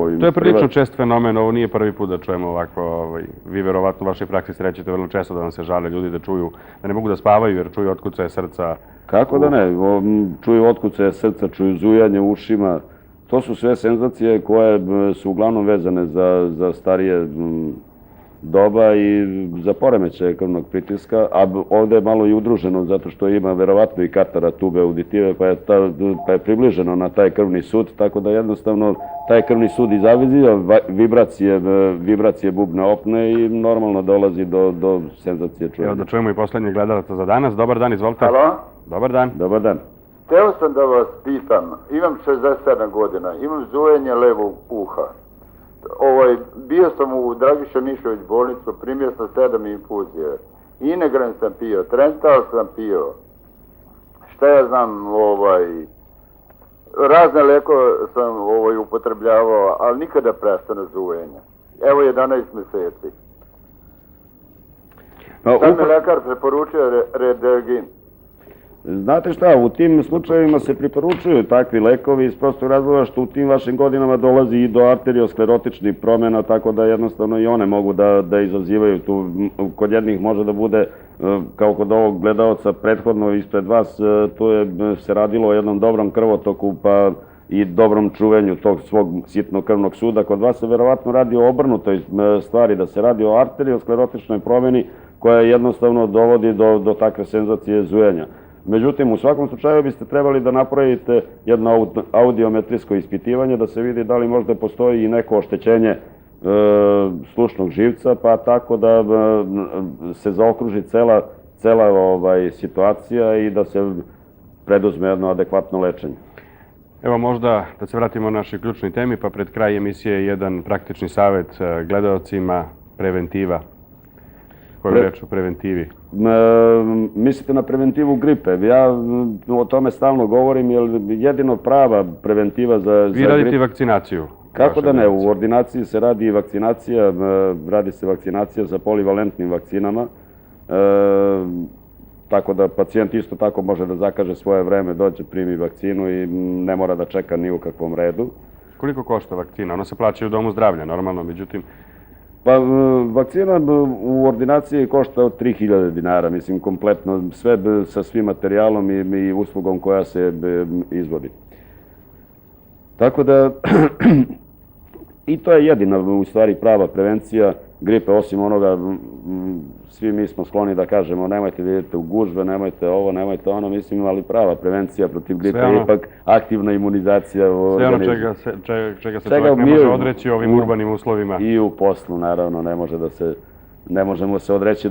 ovim... To je prilično čest fenomen, ovo nije prvi put da čujemo ovako, vi verovatno u vašoj praksi srećete vrlo često da vam se žale ljudi da čuju, da ne mogu da spavaju jer čuju otkucaje srca. Kako da ne, čuju otkucaje srca, čuju zujanje u ušima, to su sve senzacije koje su uglavnom vezane za starije doba i za poremećaje krvnog pritiska, a ovde je malo i udruženo zato što ima verovatno i katara tube auditive pa je približeno na taj krvni sud, tako da jednostavno taj krvni sud izavizio vibracije bubne opne i normalno dolazi do senzacije čujenja. Evo da čujemo i poslednjeg gledalaca za danas. Dobar dan, izvolite. Halo? Dobar dan. Dobar dan. Hteo sam da vas pitam, imam 67 godina, imam zujenje levog uha. Bio sam u Dragiša Mišović bolnicu, primio sam 7 infuzije. Inegran sam pio, Trental sam pio. Šta ja znam, razne lekove sam upotrebljavao, ali nikada prestane zujenje. Evo 11 meseci. Sad mi lekar preporučio Redelgin. Znate šta, u tim slučajevima se preporučuju takvi lekovi iz prostog razloga što u tim vašim godinama dolazi i do arteriosklerotičnih promjena, tako da jednostavno i one mogu da izazivaju tu. Kod jednih može da bude, kao kod ovog gledalca prethodno ispred vas, tu se radilo o jednom dobrom krvotoku pa i dobrom čuvenju tog svog sitnog krvnog suda. Kod vas se verovatno radi o obrnutoj stvari, da se radi o arteriosklerotičnoj promjeni koja jednostavno dovodi do takve senzacije zujenja. Međutim, u svakom slučaju biste trebali da napravite jedno audiometrijsko ispitivanje da se vidi da li možda postoji i neko oštećenje slušnog živca, pa tako da se zaokruži cela situacija i da se preduzme jedno adekvatno lečenje. Evo možda da se vratimo našoj ključnoj temi, pa pred kraj emisije jedan praktični savjet gledalcima, preventiva. Koju reč o preventivi? Mislite na preventivu gripe. Ja o tome stalno govorim, jer jedino prava preventiva za gripe... Vi radite vakcinaciju? Kako da ne, u ordinaciji se radi i vakcinacija, radi se vakcinacija sa polivalentnim vakcinama, tako da pacijent isto tako može da zakaže svoje vreme, dođe, primi vakcinu i ne mora da čeka ni u kakvom redu. Koliko košta vakcina? Ona se plaća u domu zdravlja, normalno, međutim... Pa, vakcina u ordinaciji košta od 3000 dinara, mislim, kompletno, sve sa svim materijalom i uslugom koja se izvodi. Tako da, i to je jedina, u stvari, prava prevencija gripe, osim onoga, svi mi smo skloni da kažemo nemojte da idete u gužve, nemojte ovo, nemojte ono, mislim, ali prava prevencija protiv gripe je ipak aktivna imunizacija u organizmu. Sve ono čega se čovjek ne može odreći u ovim urbanim uslovima. I u poslu, naravno, ne možemo se odreći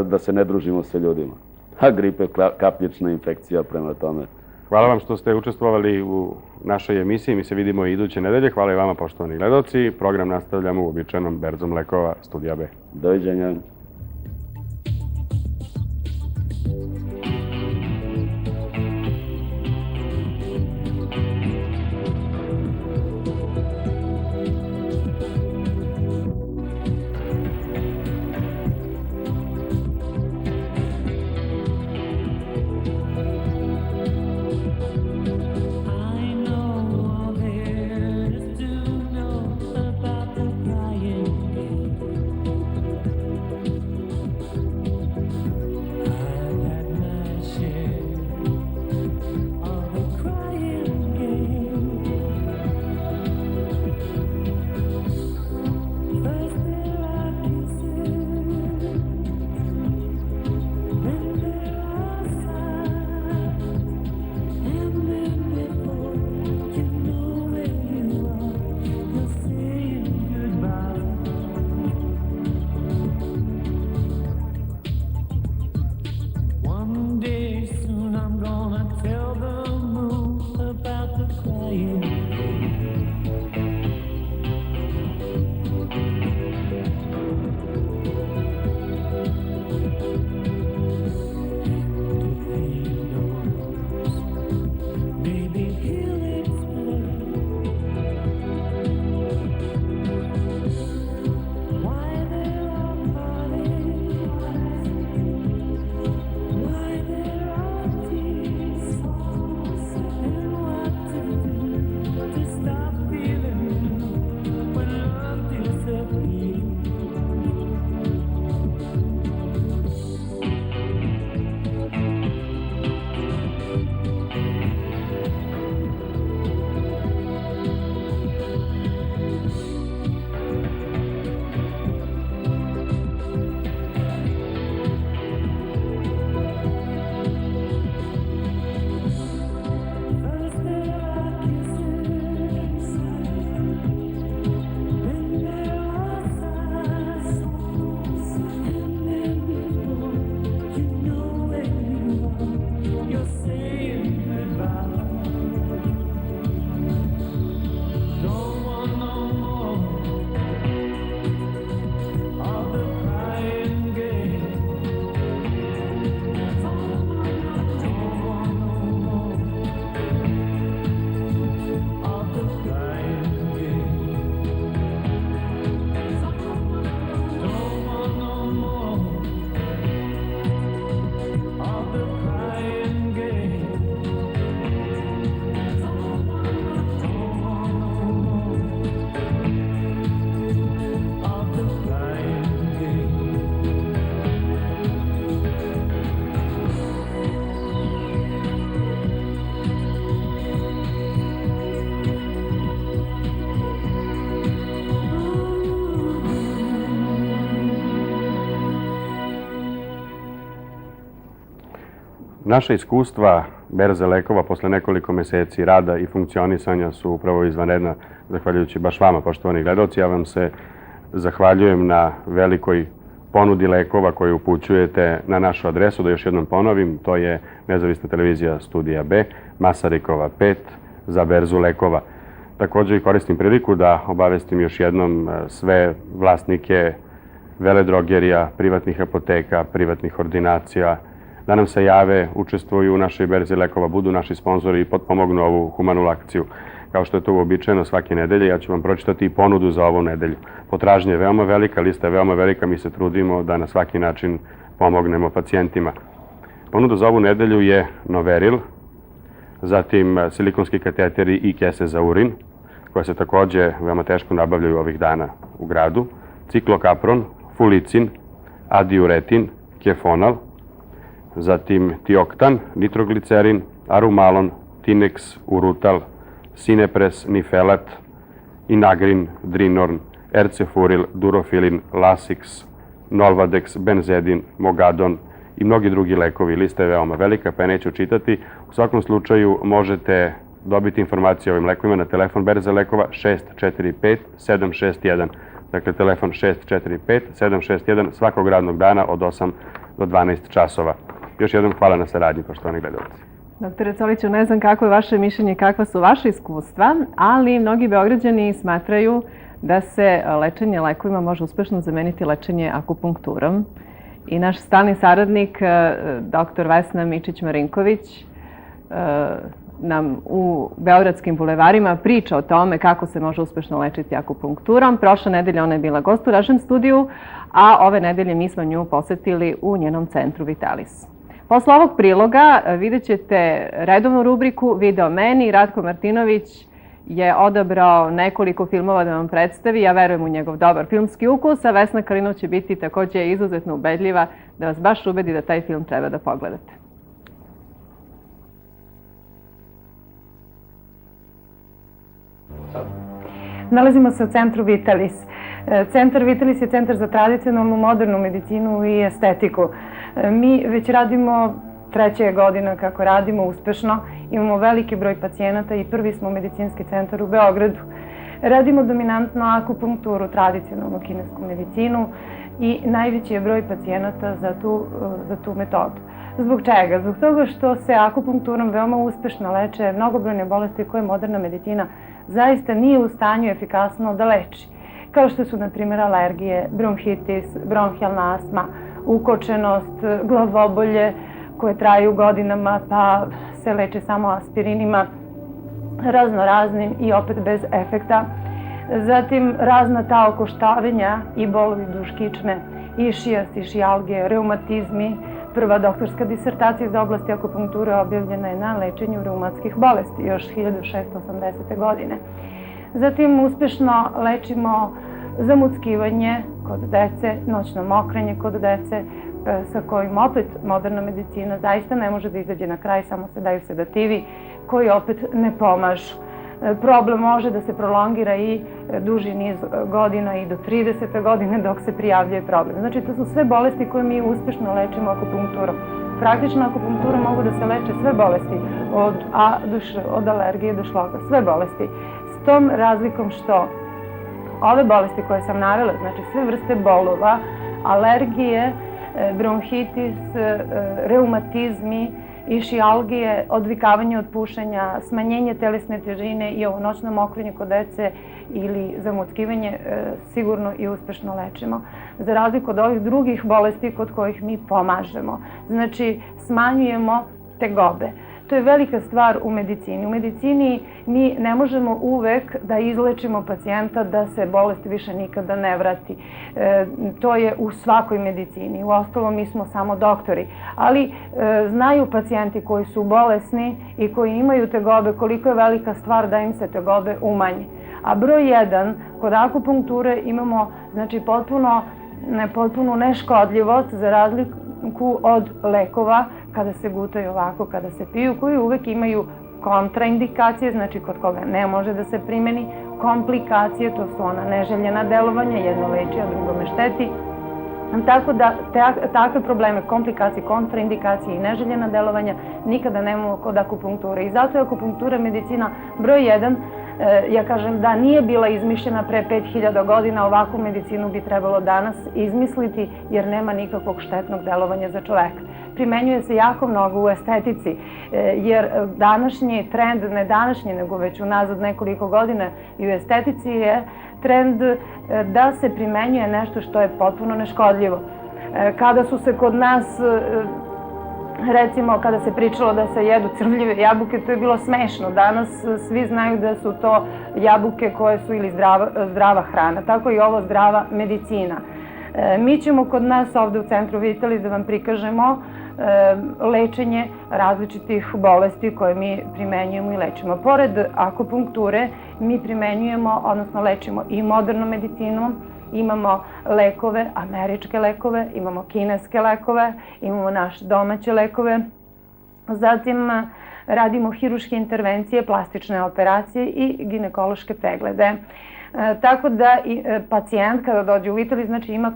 da se ne družimo sa ljudima. A gripe je kapljična infekcija prema tome. Hvala vam što ste učestvovali u našoj emisiji. Mi se vidimo i iduće nedelje. Hvala i vama, poštovani gledalci. Program nastavljamo uobičajenom berzom lekova Studija B. Doviđenja. Naša iskustva berze lekova posle nekoliko meseci rada i funkcionisanja su upravo izvanredna, zahvaljujući baš vama, poštovani gledalci. Ja vam se zahvaljujem na velikoj ponudi lekova koju upućujete na našu adresu. Da još jednom ponovim, to je nezavisna televizija Studija B, Masarikova 5, za berzu lekova. Također koristim priliku da obavestim još jednom sve vlasnike veledrogerija, privatnih apoteka, privatnih ordinacija, da nam se jave, učestvuju u našoj berzi lekova, budu naši sponzori i potpomognu ovu humanu akciju. Kao što je to uobičajeno svake nedelje, ja ću vam pročitati i ponudu za ovu nedelju. Potražnja je veoma velika, lista je veoma velika, mi se trudimo da na svaki način pomognemo pacijentima. Ponuda za ovu nedelju je Noveril, zatim silikonski kateteri i kese za urin, koje se takođe veoma teško nabavljaju ovih dana u gradu, ciklokapron, fulicin, adiuretin, kefonal, zatim tioktan, nitroglicerin, arumalon, tinex, urutal, sinepres, nifelat, inagrin, drinorn, ercefuril, durofilin, lasix, nolvadex, benzedin, mogadon i mnogi drugi lekovi. Lista je veoma velika, pa je neću čitati. U svakom slučaju možete dobiti informacije o ovim lekovima na telefon berze lekova 645-761. Dakle, telefon 645-761 svakog radnog dana od 8 do 12 časova. Još jednom hvala na saradnji, poštovani gledalci. Doktore Coliću, ne znam kako je vaše mišljenje, kakva su vaše iskustva, ali mnogi Beograđani smatraju da se lečenje lekovima može uspešno zameniti lečenje akupunkturom. I naš stalni saradnik, dr. Vesna Mičić-Marinković, nam u Beogradskim bulevarima priča o tome kako se može uspešno lečiti akupunkturom. Prošle nedelje ona je bila gost u našem studiju, a ove nedelje mi smo nju posetili u njenom centru Vitalis. Posle ovog priloga vidjet ćete redovnu rubriku Video meni. Ratko Martinović je odabrao nekoliko filmova da vam predstavi. Ja verujem u njegov dobar filmski ukus, a Vesna Kalinov će biti takođe izuzetno ubedljiva da vas baš ubedi da taj film treba da pogledate. Nalazimo se u centru Vitalis. Centar Vitalis je centar za tradicionalnu, modernu medicinu i estetiku. Mi već radimo treća godina kako radimo uspešno, imamo veliki broj pacijenata i prvi smo medicinski centar u Beogradu. Radimo dominantno akupunkturu, tradicionalnu kinesku medicinu i najveći je broj pacijenata za tu metodu. Zbog čega? Zbog toga što se akupunkturom veoma uspešno leče mnogobrojne bolesti koje moderna medicina zaista nije u stanju efikasno da leči. Kao što su, na primjer, alergije, bronhitis, bronhijalna astma, ukočenost, glavobolje koje traju godinama pa se leče samo aspirinima, raznoraznim i opet bez efekta. Zatim razna ta okoštavanja i bolovi duškične, išijas, išijalgije, reumatizmi. Prva doktorska disertacija iz oblasti akupunkture objavljena je na lečenju reumatskih bolesti još 1680. godine. Zatim uspešno lečimo zamuckivanje kod dece, noćno mokrenje kod dece, sa kojim opet moderna medicina zaista ne može da izađe na kraj, samo se daju sedativi koji opet ne pomažu. Problem može da se prolongira i duži niz godina i do 30. godine dok se prijavljuje problem. Znači, to su sve bolesti koje mi uspešno lečimo akupunkturom. Praktično akupunkturom mogu da se leče sve bolesti, od alergije do šloga, sve bolesti. S tom razlikom što ove bolesti koje sam navela, znači sve vrste bolova, alergije, bronhitis, reumatizmi, išijalgije, odvikavanje od pušenja, smanjenje telesne težine i ovo noćno mokrenje kod dece ili zamuckivanje sigurno i uspešno lečimo. Za razliku od ovih drugih bolesti kod kojih mi pomažemo. Znači, smanjujemo tegobe. To je velika stvar u medicini. U medicini mi ne možemo uvek da izlečimo pacijenta da se bolest više nikada ne vrati. To je u svakoj medicini. Uostalom, mi smo samo doktori. Ali znaju pacijenti koji su bolesni i koji imaju tegobe koliko je velika stvar da im se tegobe umanje. A broj 1, kod akupunkture imamo znači, potpuno neškodljivost za razliku od lekova kada se gutaju ovako, kada se piju, koji uvek imaju kontraindikacije, znači kod koga ne može da se primeni, komplikacije, to su ona neželjena delovanja, jedno leči, a drugo me šteti. Tako da takve probleme, komplikacije, kontraindikacije i neželjena delovanja nikada nemamo kod akupunkture. I zato je akupunktura medicina broj 1. Ja kažem da nije bila izmišljena pre 5000 godina, ovakvu medicinu bi trebalo danas izmisliti jer nema nikakvog štetnog delovanja za čoveka. Primenjuje se jako mnogo u estetici, jer današnji trend, ne današnji nego već unazad nekoliko godina i u estetici je trend da se primenjuje nešto što je potpuno neškodljivo. Kada su se kod nas, recimo kada se pričalo da se jedu crvljive jabuke, to je bilo smešno. Danas svi znaju da su to jabuke koje su ili zdrava hrana, tako i ovo zdrava medicina. Mi ćemo kod nas ovde u Centru Vitalis da vam prikažemo lečenje različitih bolesti koje mi primenjujemo i lečimo. Pored akupunkture mi primenjujemo, odnosno lečimo i modernu medicinu, imamo lekove, američke lekove, imamo kineske lekove, imamo naše domaće lekove, zatim radimo hiruške intervencije, plastične operacije i ginekološke preglede. Tako da i pacijent kada dođe u Vitalis znači ima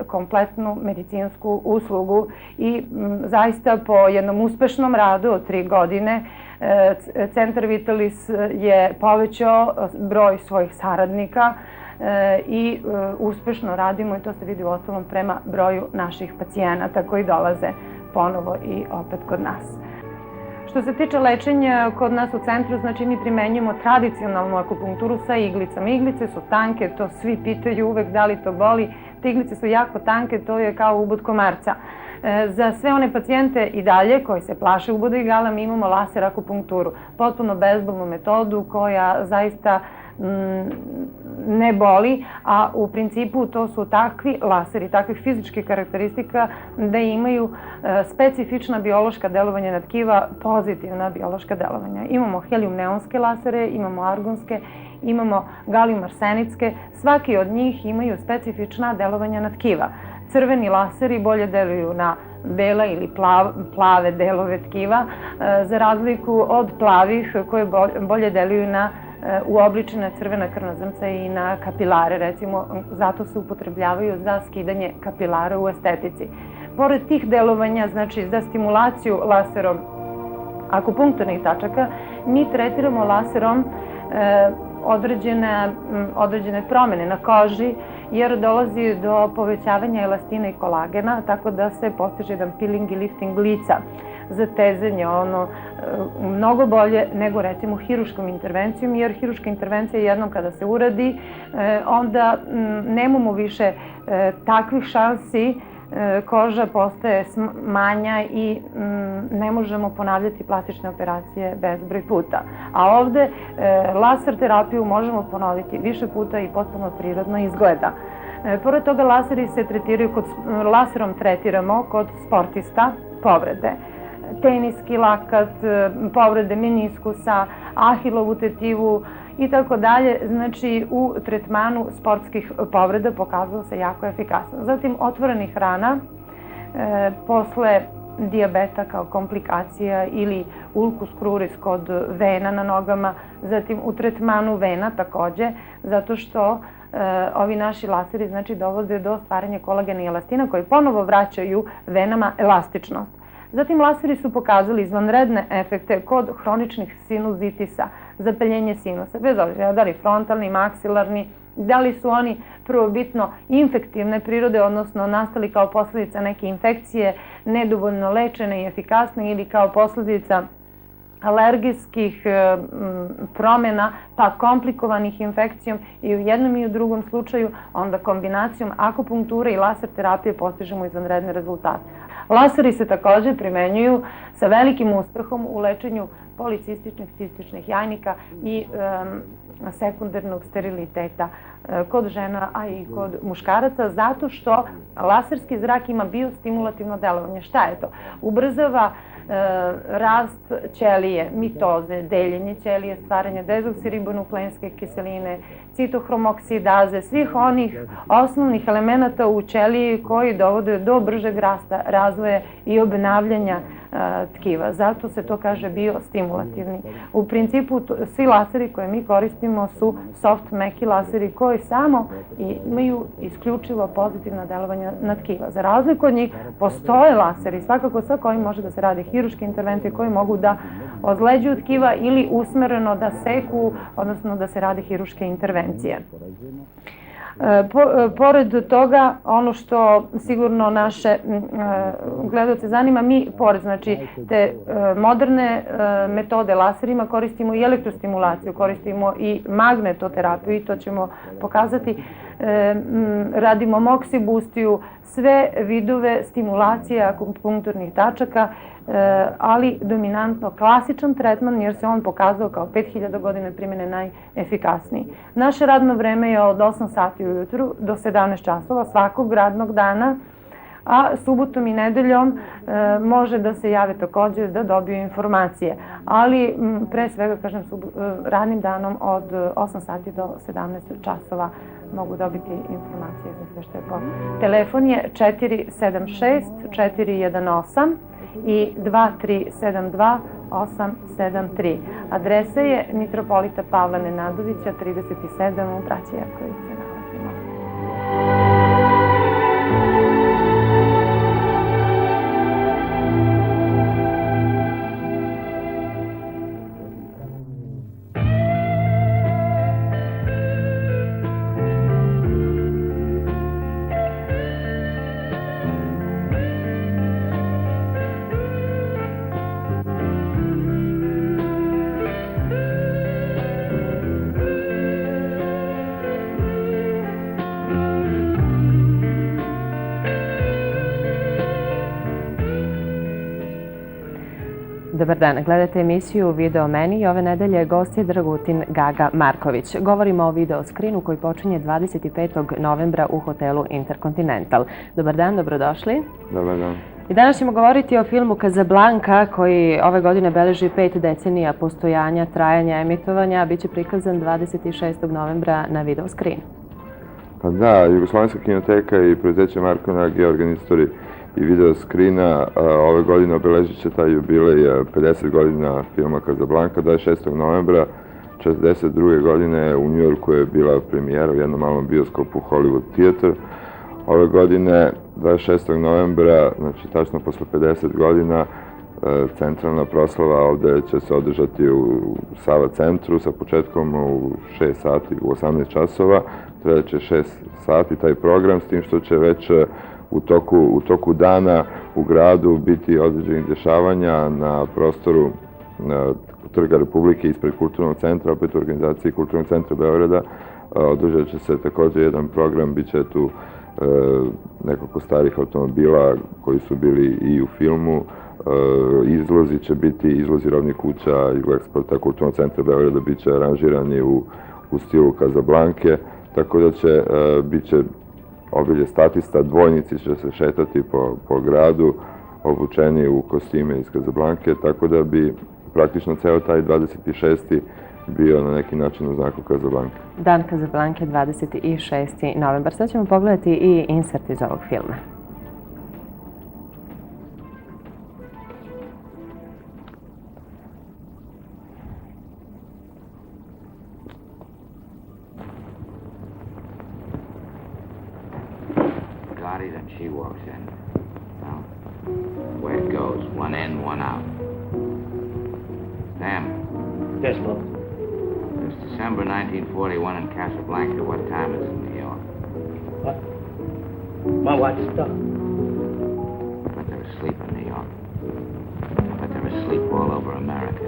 kompletnu medicinsku uslugu i zaista po jednom uspešnom radu od 3 godine Centar Vitalis je povećao broj svojih saradnika i uspešno radimo i to se vidi u ostalom prema broju naših pacijenata koji dolaze ponovo i opet kod nas. Što se tiče lečenja kod nas u centru, znači mi primenjujemo tradicionalnu akupunkturu sa iglicama. Iglice su tanke, to svi pitaju uvek da li to boli. Te iglice su jako tanke, to je kao ubod komarca. Za sve one pacijente i dalje koji se plaše uboda igala mi imamo laser akupunkturu. Potpuno bezbolnu metodu koja zaista ne boli, a u principu to su takvi laseri, takvih fizičkih karakteristika da imaju specifična biološka delovanja na tkiva, pozitivna biološka delovanja. Imamo helium-neonske lasere, imamo argonske, imamo galijum-arsenitske, svaki od njih imaju specifična delovanja na tkiva. Crveni laseri bolje deluju na bela ili plave delove tkiva, za razliku od plavih koje bolje deluju na uobličena crvena krvna zrnca i na kapilare, recimo, zato se upotrebljavaju za skidanje kapilara u estetici. Pored tih delovanja, znači za stimulaciju laserom akupunkturnih tačaka, mi tretiramo laserom određene promene na koži, jer dolazi do povećavanja elastina i kolagena, tako da se postiže jedan peeling i lifting lica. Zatezanje, mnogo bolje nego recimo hiruškom intervencijom, jer hiruška intervencija jednom kada se uradi, onda nemamo više takvih šansi, koža postaje manja i ne možemo ponavljati plastične operacije bezbroj puta. A ovde laser terapiju možemo ponoviti više puta i potpuno prirodno izgleda. Pored toga laserom tretiramo kod sportista povrede. Teniski lakat, povrede meniskusa, ahilovu tetivu i tako dalje. Znači u tretmanu sportskih povreda pokazalo se jako efikasno. Zatim otvorenih rana posle dijabeta kao komplikacija ili ulcus cruris kod vena na nogama, zatim u tretmanu vena takođe, zato što ovi naši laseri znači dovode do stvaranja kolagena i elastina koji ponovo vraćaju venama elastičnost. Zatim laseri su pokazali izvanredne efekte kod hroničnih sinuzitisa, zapaljenje sinusa, bez obzira da li frontalni, maksilarni, da li su oni prvobitno infektivne prirode, odnosno nastali kao posljedica neke infekcije, nedovoljno lečene i efikasne ili kao posljedica alergijskih promjena pa komplikovanih infekcijom i u jednom i u drugom slučaju, onda kombinacijom akupunkture i laser terapije postižemo izvanredne rezultate. Laseri se također primenjuju sa velikim uspehom u lečenju policističnih, cističnih jajnika i sekundarnog steriliteta kod žena, a i kod muškaraca, zato što laserski zrak ima biostimulativno delovanje. Šta je to? Ubrzava rast ćelije, mitoze, deljenje ćelije, stvaranje dezoksiribonukleinske kiseline, citohromoksidaze, svih onih osnovnih elemenata u ćeliji koji dovode do bržeg rasta, razvoja i obnavljanja tkiva. Zato se to kaže biostimulativni. U principu svi laseri koje mi koristimo su soft, meki laseri koji samo imaju isključivo pozitivna delovanja na tkiva. Za razliku od njih postoje laseri, svakako sa kojim može da se radi hiruške intervencije koji mogu da ozleđuju tkiva ili usmereno da seku, odnosno da se radi hiruške intervencije. Pored toga, ono što sigurno naše gledaoce zanima, mi pored te moderne metode laserima koristimo i elektrostimulaciju, koristimo i magnetoterapiju i to ćemo pokazati. Radimo moksibustiju, sve vidove stimulacije akupunkturnih tačaka, ali dominantno klasičan tretman jer se on pokazao kao 5000 godina primjene najefikasniji. Naše radno vreme je od 8 sati ujutru do 17 časova svakog radnog dana, a subotom i nedeljom može da se jave također da dobiju informacije. Ali pre svega, kažem, radnim danom od 8 sati do 17 časova mogu dobiti informacije za sve što je potrebno. Telefon je 476 418 i 2372 873. Adresa je Mitropolita Pavla Nenadovića 37 u Braći Jerković. Dobar dan, gledate emisiju Video meni i ove nedelje gost je Dragutin Gaga Marković. Govorimo o video skrinu koji počinje 25. novembra u hotelu Intercontinental. Dobar dan, dobrodošli. Dobar dan. I danas ćemo govoriti o filmu Casablanca koji ove godine beleži 5 decenija postojanja, trajanja, emitovanja, a bit će prikazan 26. novembra na video skrinu. Pa da, Jugoslovenska kinoteka i preduzeće Markonag je organizatori i video skrina. Ove godine obeležit će taj jubilej 50 godina filma Casablanca. 26. novembra 1942. godine u Njujorku je bila premijera u jednom malom bioskopu Hollywood Theater. Ove godine, 26. novembra, znači tačno posle 50 godina, centralna proslava ovde će se održati u Sava centru sa početkom u 6 sati, u 18 časova. Trajaće 6 sati taj program, s tim što će već u toku dana u gradu biti određenih dešavanja na prostoru Trga Republike ispred Kulturnog centra, opet u organizaciji Kulturnog centra Beograda. Održat će se također jedan program, bit će tu nekoliko starih automobila koji su bili i u filmu. Izlozi će biti izlozi robnih kuća i eksporta Kulturnog centra Beograda, bit će aranžirani u stilu Casablanke, tako da će biti obilje statista, dvojnici će se šetati po gradu, obučeni u kostime iz Casablanke, tako da bi praktično ceo taj 26. bio na neki način u znaku Casablanke. Dan Casablanke, 26. novembar. Sad ćemo pogledati i insert iz ovog filma. Then she walks in. Now, where it goes, one in, one out. Sam. Yes, Bob. It's December 1941 in Casablanca. What time is it in New York? What? My wife's stuck. I bet they're asleep in New York. I bet they're asleep all over America.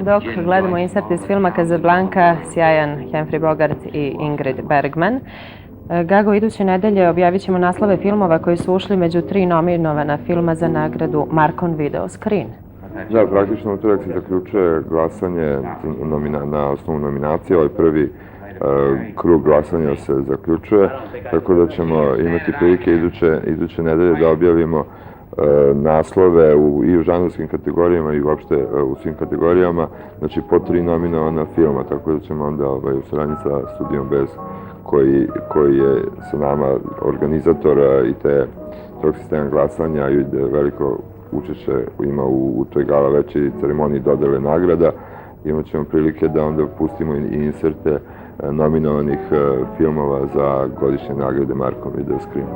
Dok gledamo insert iz filma Casablanca, sjajan Humphrey Bogart i Ingrid Bergman. Gago, iduće nedelje objavit ćemo naslove filmova koji su ušli među 3 nominovana filma za nagradu Markon Video Screen. Da, praktično utorak se zaključuje glasanje na osnovu nominacije. Ovaj prvi krug glasanja se zaključuje, tako da ćemo imati prilike iduće nedelje da objavimo naslove i u žanrovskim kategorijama i uopšte u svim kategorijama, znači po 3 nominovana filma, tako da ćemo onda u saradnji sa Studijom Bez koji je sa nama organizator i tog sistema glasanja i veliko učešće ima u toj gala večeri ceremoniji dodele nagrada. Imat ćemo prilike da onda pustimo i inserte nominovanih filmova za godišnje nagrade Markom Video Screen.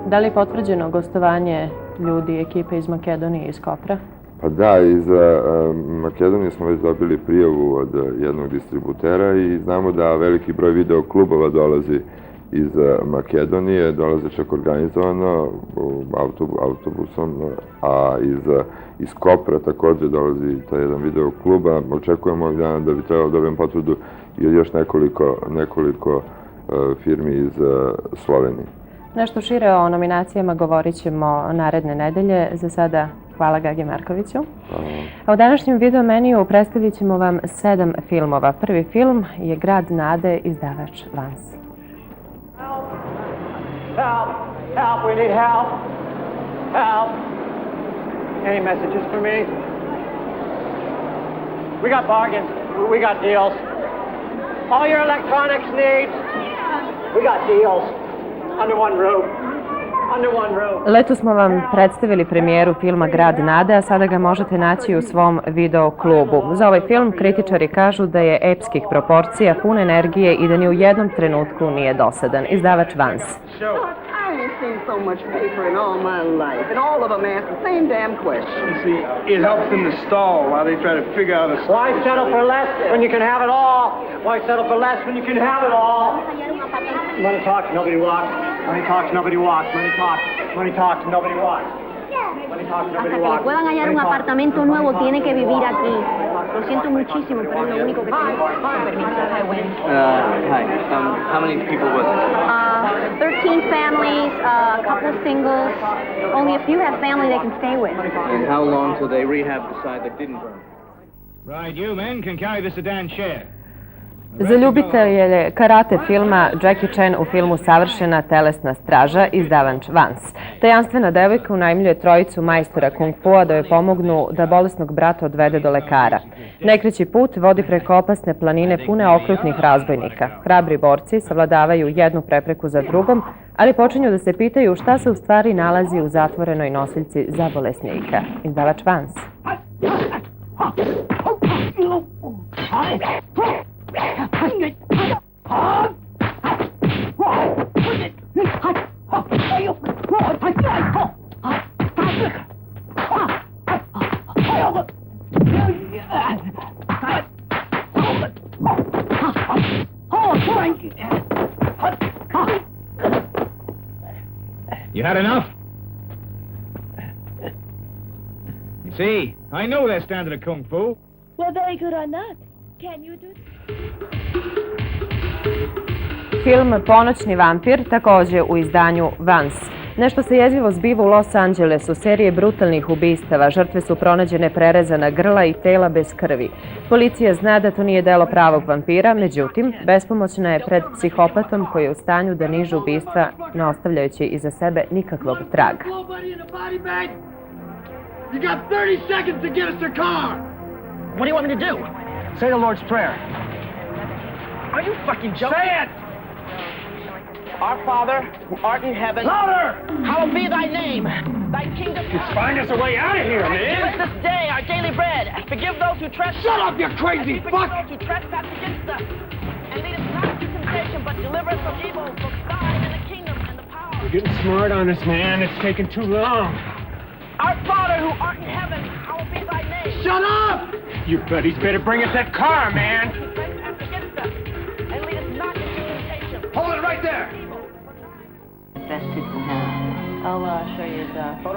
Da li je potvrđeno gostovanje ljudi, ekipe iz Makedonije i iz Kopra? Pa da, iz Makedonije smo već dobili prijavu od jednog distributera i znamo da veliki broj video klubova dolazi iz Makedonije, dolaze čak organizovano autobusom, a iz Kopra također dolazi taj jedan video kluba. Očekujemo ovih dana da bi trebalo dobijem potvrdu i od još nekoliko firmi iz Slovenije. Nešto šire o nominacijama govorit ćemo naredne nedelje. Za sada hvala Gagi Markoviću. A u današnjem video meniju predstavit ćemo vam 7 filmova. Prvi film je Grad nade, izdavač Vans. Help! Help! We need help! Help! Any messages for me? We got bargains. We got deals. All your electronics needs. We got deals. Under one roof. Under one roof. Leto smo vam predstavili premijeru filma Grad nade, a sada ga možete naći u svom video klubu. Za ovaj film kritičari kažu da je epskih proporcija, pun energije i da ni u jednom trenutku nije dosadan. Izdavač Vans. I ain't seen so much paper in all my life, and all of them ask the same damn question. You see, it helps them to stall while they try to figure out a... Why settle for less when you can have it all? Why settle for less when you can have it all? Money talks, nobody walks. Money talks, nobody walks. Money talks, nobody walks. Hasta que le puedan hallar un apartamento nuevo, tiene que vivir aquí. Lo siento muchísimo, pero es lo único que tengo. Con permiso. Hi, Wayne. Hi. How many people was it? 13 families, a couple singles. Only a few have family they can stay with. And how long till they rehab the side that didn't burn? Right, you men can carry the sedan chair. Za ljubitelje karate filma Jackie Chan u filmu Savršena telesna straža, izdavač Vans. Tajanstvena devojka unajmljuje trojicu majstora kung fua da joj pomognu da bolesnog brata odvede do lekara. Nekreći put vodi preko opasne planine pune okrutnih razbojnika. Hrabri borci savladavaju jednu prepreku za drugom, ali počinju da se pitaju šta se u stvari nalazi u zatvorenoj nosiljci za bolesnika. Izdavač Vans. You had enough? You see, I know their standard of kung fu. We're very good on that. Can you do it? Film Ponoćni vampir također u izdanju Vans. Nešto se jezivo zbiva u Los Angelesu, serije brutalnih ubistava. Žrtve su pronađene prerezana grla i tela bez krvi. Policija zna da to nije delo pravog vampira, međutim, bespomoćna je pred psihopatom koji je u stanju da niže ubistva, ne ostavljajući iza sebe nikakvog traga. You got 30 seconds to get us to car! What do you want me to do? Say the Lord's Prayer. Are you fucking joking? Say it! Our Father, who art in heaven. Louder! Hallowed be thy name. Thy kingdom come. Just find us a way out of here, man! Give us this day our daily bread. Forgive those who trespass. Shut up, you crazy fuck! Forgive those who trespass against us. And lead us not into temptation, but deliver us from evil. For thine is the kingdom and the power. You're getting smart on us, man. It's taking too long. Our Father, who art in heaven, hallowed be thy name. Shut up! You buddies better bring us that car, man! And lead us not into temptation. Hold it right there!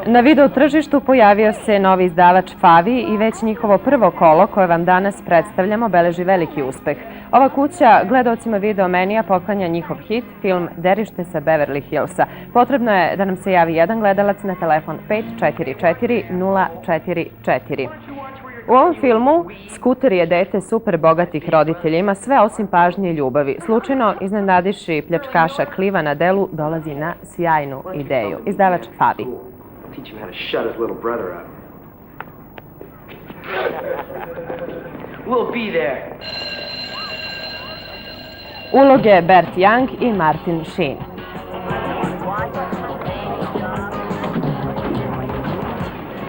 Na video tržištu pojavio se novi izdavač Favi i već njihovo prvo kolo koje vam danas predstavljamo beleži veliki uspeh. Ova kuća gledaocima video menija poklanja njihov hit, film Derište sa Beverly Hillsa. Potrebno je da nam se javi jedan gledalac na telefon 544 044. U ovom filmu Skuter je dete super bogatih roditelja, ima sve osim pažnje i ljubavi. Slučajno iznenadiši pljačkaša Kliva na delu dolazi na sjajnu ideju. Izdavač Favi. Teach him how to shut his little brother up. We'll be there. Uloge Bert Young i Martin Sheen.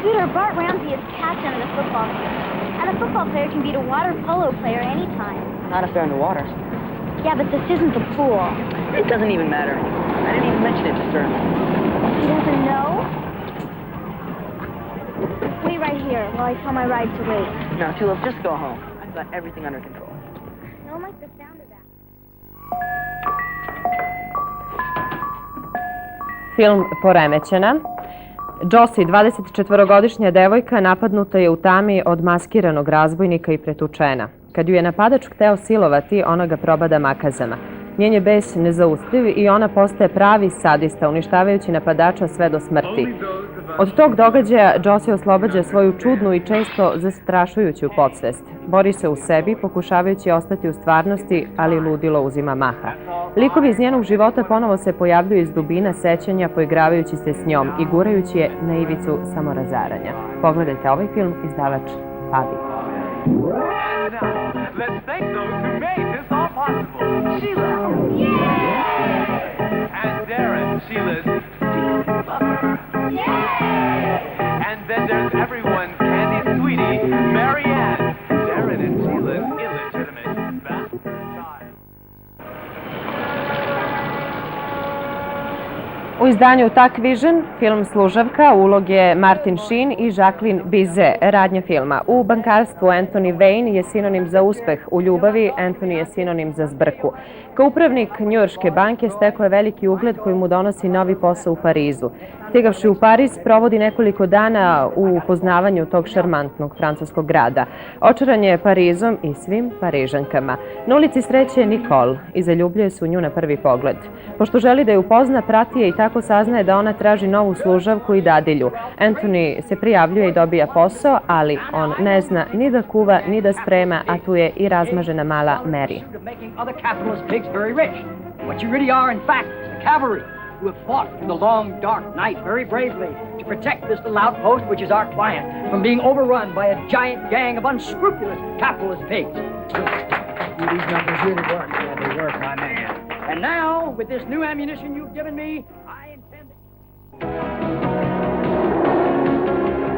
Peter, Bart Ramsey is captain of the football team. And a football player can beat a water polo player anytime. Not if they're in the water. Yeah, but this isn't the pool. It doesn't even matter. I didn't even mention it to Sterling. He doesn't know? Wait right here while I tell my ride to wait. No, Tulip, just go home. I've got everything under control. I don't like the sound of that. Film Poremećena. Josie, 24-godišnja devojka, napadnuta je u tami od maskiranog razbojnika i pretučena. Kad ju je napadač hteo silovati, ona ga probada makazama. Njen je bes nezaustiv i ona postaje pravi sadista, uništavajući napadača sve do smrti. Od tog događaja Josie oslobađa svoju čudnu i često zastrašujuću podsvest. Bori se u sebi, pokušavajući ostati u stvarnosti, ali ludilo uzima maha. Likovi iz njenog života ponovo se pojavljuju iz dubina sećanja, poigravajući se s njom i gurajući je na ivicu samorazaranja. Pogledajte ovaj film, izdavač Fabi. Let's thank those who made this all possible. Sheila! Yay! And Darren, Sheila's lover. Yay! And then there's everyone's candy sweetie, Marianne. Darren and Sheila's illegitimate bastard child. U izdanju Tak Vision, film Služavka, uloge Martin Sheen i Jacqueline Bisset, radnja filma. U bankarstvu Anthony Wayne je sinonim za uspeh, u ljubavi Anthony je sinonim za zbrku. Kao upravnik Njujorške banke stekao je veliki ugled koji mu donosi novi posao u Parizu. Stigavši u Pariz, provodi nekoliko dana u upoznavanju tog šarmantnog francuskog grada. Očaran je Parizom i svim Parižankama. Na ulici sreće Nicole i zaljubljuje se u nju na prvi pogled. Pošto želi da je upozna, prati je i tako saznaje da ona traži novu služavku i dadilju. Anthony se prijavljuje i dobija posao, ali on ne zna ni da kuva, ni da sprema, a tu je i razmažena mala Mary. Who have fought through the long, dark night very bravely to protect this little outpost, which is our client, from being overrun by a giant gang of unscrupulous capitalist pigs. These numbers really work. Yeah, they work, my man. And now, with this new ammunition you've given me, I intend to...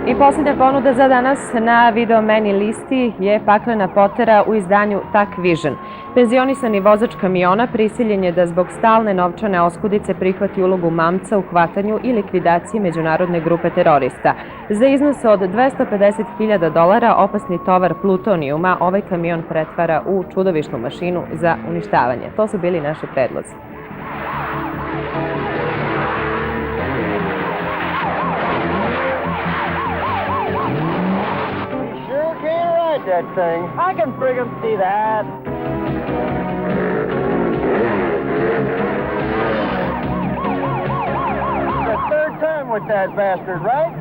I posljednja ponuda za danas na Video Meni listi je Paklena potera u izdanju Tak Vision. Penzionisani vozač kamiona prisiljen je da zbog stalne novčane oskudice prihvati ulogu mamca u hvatanju i likvidaciji međunarodne grupe terorista. Za iznos od $250.000 opasni tovar plutonijuma ovaj kamion pretvara u čudovišnu mašinu za uništavanje. To su bili naši predlozi. That thing. I can friggin' see that. The third time with that bastard, right?